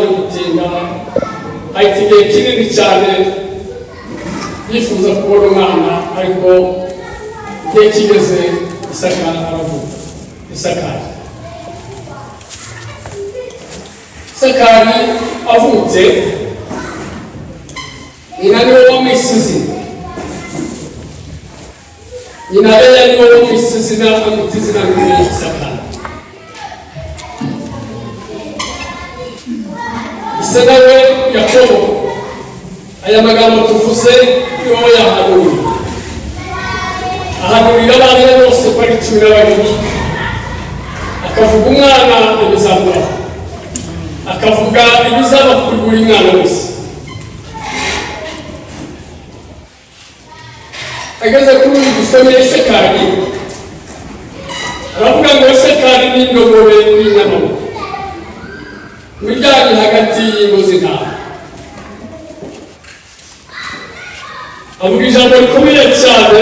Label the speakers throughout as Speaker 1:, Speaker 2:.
Speaker 1: gutinda ayigiye kinini cyane yifuza kubona umwana ariko igihe kigeze Isakari aravuga. Isakari avutse nyina niwe wamwisize nyina rero niwe wamwisize amwita izina Isakari. Ise nawe Yakobo aya magambo tuvuze niwo yahanuriye ahanurira abana bose ko ari 12 akavuga umwana ibizamura akavuga ibizaba kuri buri mwana wese. Ageze kuri gusomera Isakari aravuga ngo Isakari ni indogobe n'inyana mijyanye hagati y'ingozi ntawe. Avuga ijambo rikomeye cyane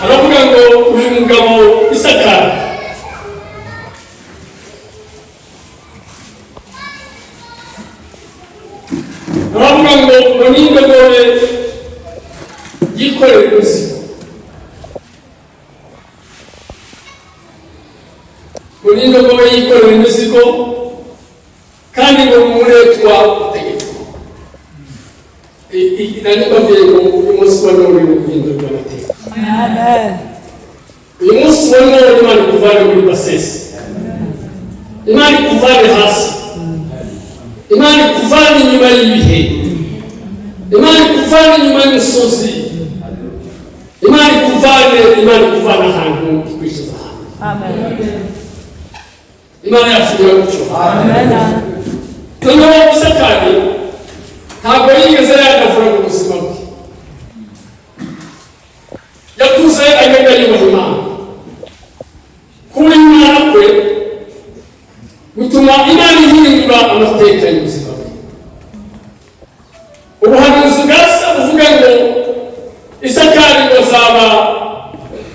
Speaker 1: aravuga ngo uyu mugabo Isakari aravuga ngo ni indogobe yikorera imizigo. Ni indogobe yikorera imizigo kandi ngo umuretwa utegeka. Nanibabwiye ngo uyu munsi wa none guhindurwa amateka. Amen. Uyu munsi wa none Imana ikuvane muri basesi, Imana ikuvane hasi, Imana ikuvane inyuma y'ibihe, Imana ikuvane inyuma y'imisozi, Imana ikuvane ahantu ikwishiza ahantu. Amen. Imana yashobora gucyo. Amen. Noneho Isakari ntabwo yigeze yakavura mu buzima bwe, yakuze agenda yubaha Imana. Kuba Imana kwe gutuma Imana ihindura amateka y'ubuzima bwe. Ubuhanuzi bwasa buvuga ngo Isakari bazaba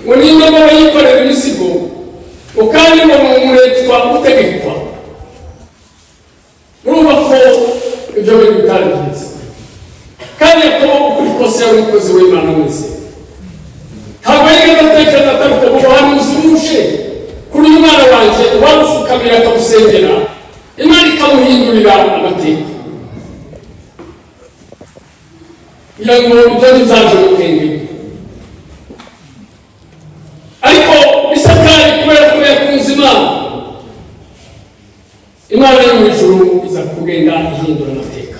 Speaker 1: ngo ni indogobe yikorera imizigo kandi ngo ni umuretwa utegekwa. Murumva ko ibyo bintu bitari byiza kandi ko ukuri kose yari umukozi w'Imana wese. Ntabwo yigeze atekereza ataruka mu buhanuzi buje kuri uyu mwana wanjye wamupfukamira akamusengera Imana ikamuhindurira amateka. Kugira ngo ibyo bizaje mu bwenge. Ariko Isakari kubera ko yakunze Imana yo mu ijuru iza kugenda ihindura amateka.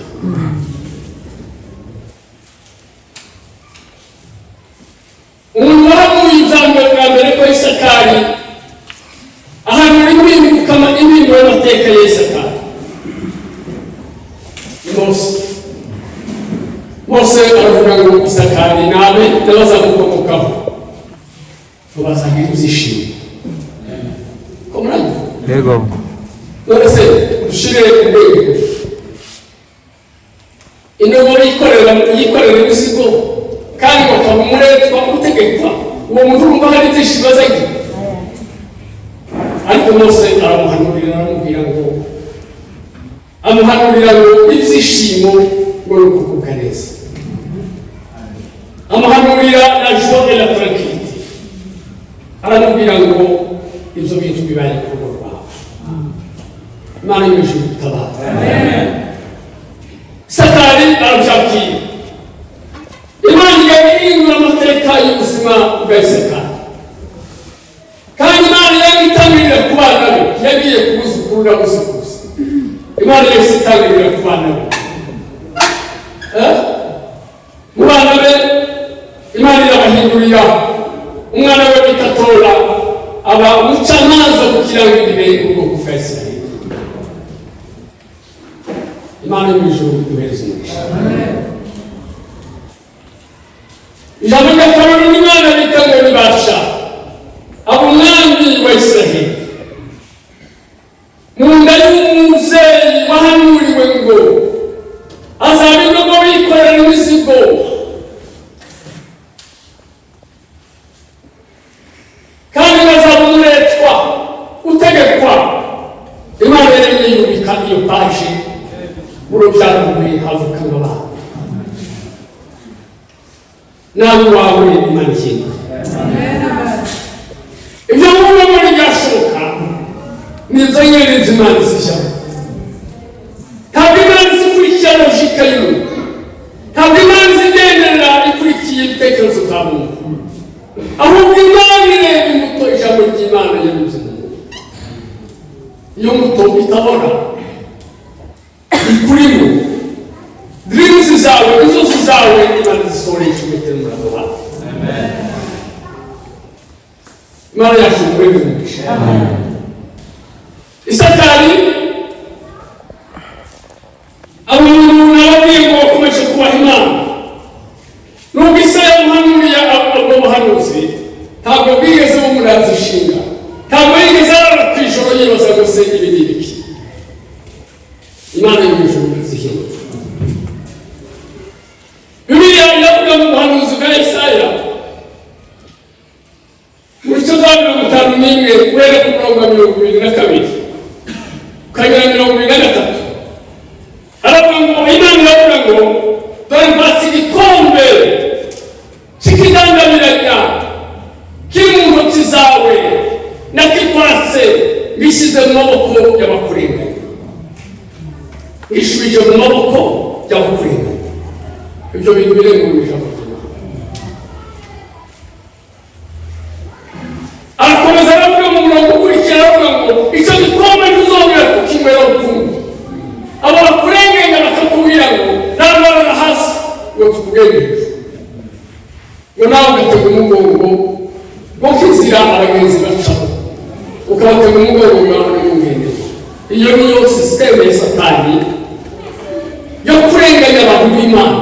Speaker 1: Umuntu wahamuye ijambo bwa mbere ko Isakari ahanura impinduka y'amateka ya Isakari Mose aravuga ngo Isakari nabe n'abazamukomokaho bazagira ibyishimo. Komuranye? Yego. None se dushire ubwenge indogobe yikorera imizigo kandi bakaba umuretwa utegekwa, uwo muntu urumva hari byinshi bazagira. Ariko Mose amuhanurira ngo ibyishimo ngo ni ukuvuga neza, amuhanurira la joie et la tranquillité. Aramubwira ngo ibyo bintu bibaye kuri rwawe. Imana y'ijuru itabara. Isakari arabyakira. Imana ihindura amateka y'ubuzima bwa Isakari kandi Imana yamwitangirira ku bana be, yagiye kubuzukuru n'abuzukuruza. Imana yose itangirira ku bana be, mu bana be Imana irabahindurira. Umwana we bita Tora aba umucamanza kugira ngo ibintu ubwoko bwa Isirayeli. Imana yo mu ijuru iduhereze umugisha. Ijambo rya kabiri n'Imana bita ngo ni Basha, aba umwami wa Isirayeli. Mu nda y'umuzeyi wahanuriwe ngo azaba indogobe yikorera imizigo kandi bazaba umuretwa utegekwa. Imana yari yubika iyo paji urubyaro rwe havukamo abana nawe wawe Imana ikindi ibyo ngubwo muri byashoboka nizo nyene z'Imana zishyaka ntabwo Imana zikurikira logika y'umuntu ntabwo Imana zigendera ikurikiye ibitekerezo bya muntu ahubwo Imana ireba imbuto ijambo ry'Imana yanyuze mu muntu iyo mbuto itabona ikurimo dreams zawe inzozi zawe Imana zisohoresha umutima murabo wawe Imana yacu kuregumisha Isatani abantu n'ababwiye ngo bakomeje kubaha Imana nubwo Isaya muhanuriye abo bahanuzi ntabwo bwigeze bumuraza ishinga ntabwo yigeze arara ku ijoro yibaza ngo se ibi ni ibiki Imana y'ijuru zihinga Bibiliya iravuga mu buhanuzi bwa Isaya muri cyo za 51 guhera ku murongo wa 22 ukagera 23 aravuga ngo Imana iravuga ngo dore mbatse igikombe cy'ikidandabiranya kiri mu ntoki zawe nakikwatse ngishyize mu maboko y'abakurenganya ngishubije mu maboko y'abakurenganya ibyo bintu birenguye ijambo ry'Imana arakomeza aravuga mu murongo ukurikira aravuga ngo icyo gikombe ntuzongera kukinywera ukundi abo bakurenganya bakakubwira ngo ntarabara hasi ngo tukugendeje ngo nawe ugatega umugongo ngo kizira abagenzi bacamo ukabatega umugongo ngaho n'umugendeje iyo niyo sisiteme ya Satani yo kurenganya abantu b'Imana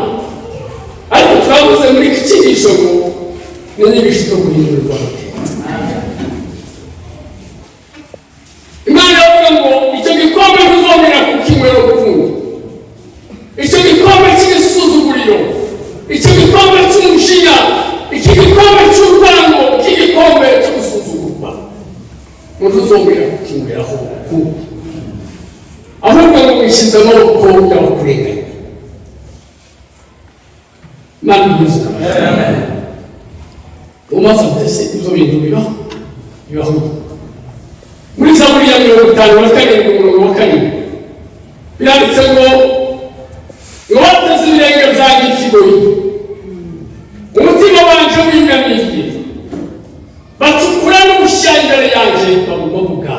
Speaker 1: ariko turavuze muri iki cyigisho ngo n'inyigisho zo guhindurirwa Imana yavuga ngo icyo gikombe ntuzongera kukinywera ukundi icyo gikombe cy'igisuzuguriro icyo gikombe cy'umushinya iki gikombe cy'urwango iki gikombe cyo gusuzugurwa ntuzongera kukinyweraho ukundi ahubwo ngo wishyize amaboko y'abakurenganya Imana ibuze umaze mbese ibyo bintu bibaho muri Zaburi ya 57 umurongo wa 4 biranditse ngo wateze ibirenge byanjye ikigoyi umutima wanje wiyunamiye bacukura n'ubushya imbere yanjye babuga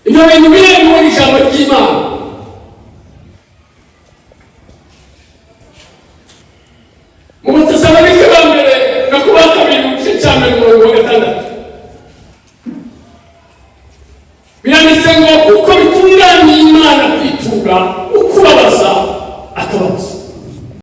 Speaker 1: ibyo bintu biremewe n'ijambo ry'Imana mu Batesalonike ba mbere no kuba kabiri mu gice cya 6 biranditse ngo kuko bitunganye Imana kwitura